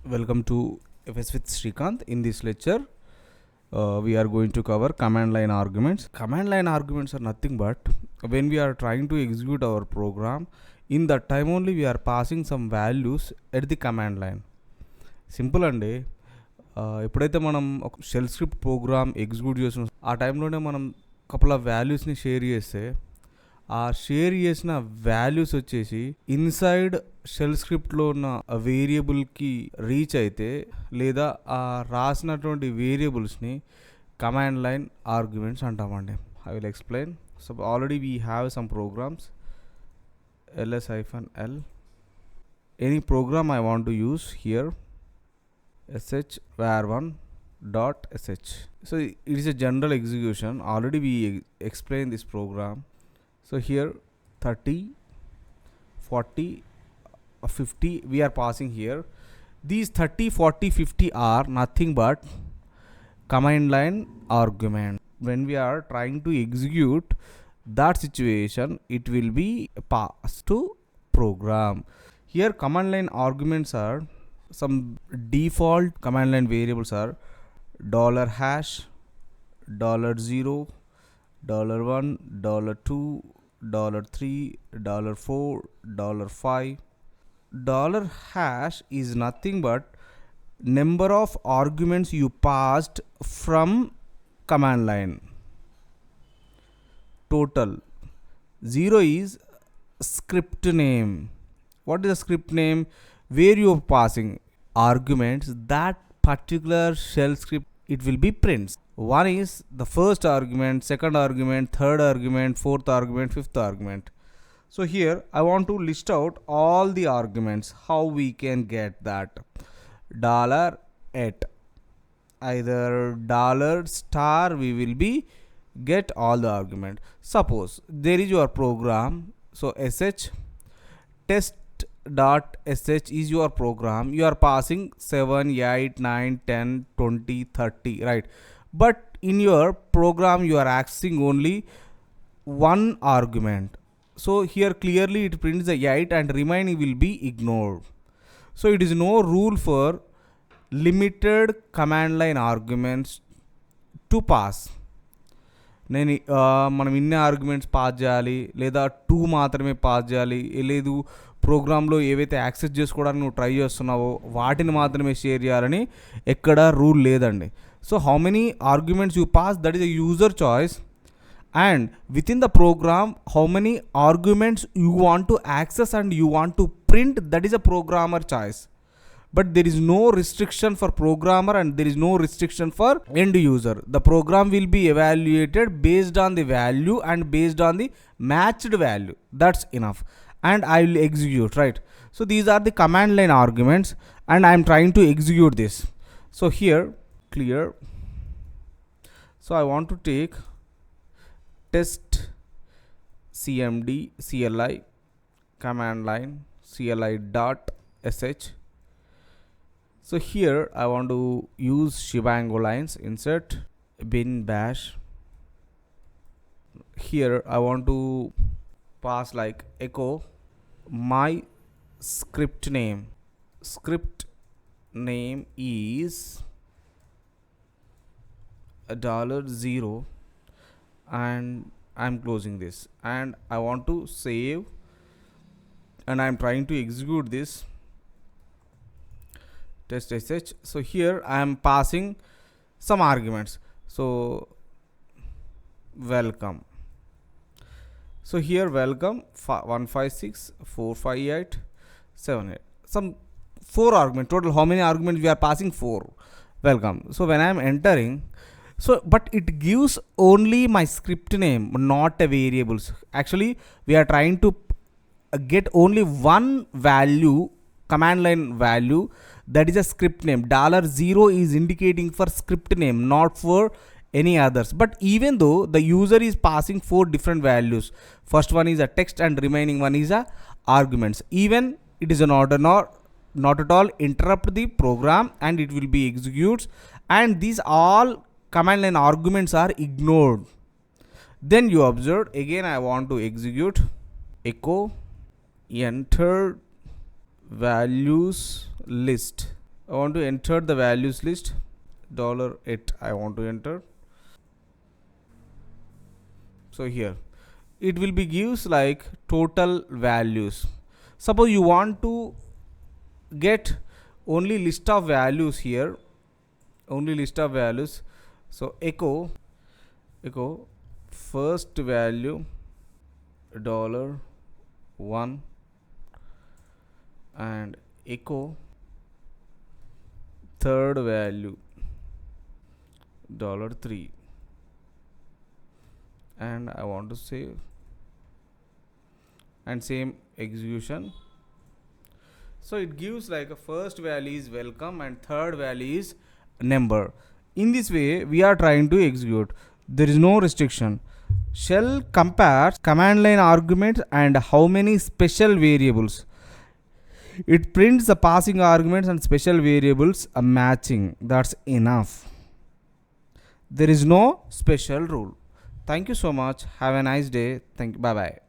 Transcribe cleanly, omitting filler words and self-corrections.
Welcome to FSwithSRIKANTH. In this lecture, we are going to cover command line arguments. Command line arguments are nothing but when we are trying to execute our program, in that time only we are passing some values at the command line. Simple అండి. ఎప్పుడైతే మనం ఒక shell script programme execute చేసిన ఆ టైంలోనే మనం couple of వాల్యూస్ని share చేస్తే ఆ షేర్ చేసిన వాల్యూస్ వచ్చేసి ఇన్సైడ్ షెల్ స్క్రిప్ట్లో ఉన్న వేరియబుల్కి రీచ్ అయితే లేదా ఆ రాసినటువంటి వేరియబుల్స్ని కమాండ్ లైన్ ఆర్గ్యుమెంట్స్ అంటామండి. I will explain. So already we have some programs ls-l. Any program I want to use here sh var1 .sh. So it is a general execution. Already we explained this program. So here 30, 40, 50 we are passing here. These 30, 40, 50 are nothing but command line argument. When we are trying to execute that situation, it will be passed to program. Here command line arguments are some default command line variables are $#, $0, $1, $2, $3, $4, $5. $# is nothing but number of arguments you passed from command line. Total. 0 is script name. What is the script name? Where you are passing arguments, that particular shell script, it will be prints. One is the first argument, second argument, third argument, fourth argument, fifth argument. So here I want to list out all the arguments, how we can get that. $@ either $* we will be get all the argument. Suppose there is your program, so sh test.sh is your program. You are passing 7, 8, 9, 10, 20, 30, right? But in your program you are accessing only one argument. So here clearly it prints the 8 and remaining will be ignored. So it is no rule for limited command line arguments to pass. నేను మనం ఇన్ని arguments pass చేయాలి లేదా 2 మాత్రమే pass చేయాలి, లేదు ప్రోగ్రాంలో ఏవైతే యాక్సెస్ చేసుకోవడానికి నువ్వు ట్రై చేస్తున్నావో వాటిని మాత్రమే షేర్ చేయాలని ఎక్కడ రూల్ లేదండి. So how many arguments you pass, that is a user choice. And within the program how many arguments you want to access and you want to print, that is a programmer choice. But there is no restriction for programmer and there is no restriction for end user. The program will be evaluated based on the value and based on the matched value. That's enough. And I will execute, right? So these are the command line arguments and I am trying to execute this. So here, clear. So I want to take test cmd cli command line cli.sh. So here I want to use Shibango lines, insert bin bash. Here I want to pass like echo my script name. Script name is $0 and I'm closing this and I want to save and I'm trying to execute this test sh. So here I am passing some arguments. So welcome. So here welcome 156 458 78, some 4 arguments total. How many arguments we are passing? 4. Welcome. So when I am entering, so but it gives only my script name, not a variables. Actually we are trying to get only one value, command line value, that is a script name. $0 is indicating for script name, not for any others. But even though the user is passing 4 different values, first one is a text and remaining one is a arguments, even it is not at all interrupt the program and it will be executes and these all command line arguments are ignored. Then you observe again I want to execute echo enter values list. I want to enter the values list. $8 I want to enter. So here it will be gives like total values. Suppose you want to get only list of values here, only list of values. So echo first value $1 and echo third value $3, and I want to save and same execution. So it gives like a first value is welcome and third value is number. In this way we are trying to execute. There is no restriction. Shell compares command line arguments and how many special variables. It prints the passing arguments and special variables a matching. That's enough. There is no special rule. Thank you so much. Have a nice day. Thank you. Bye bye.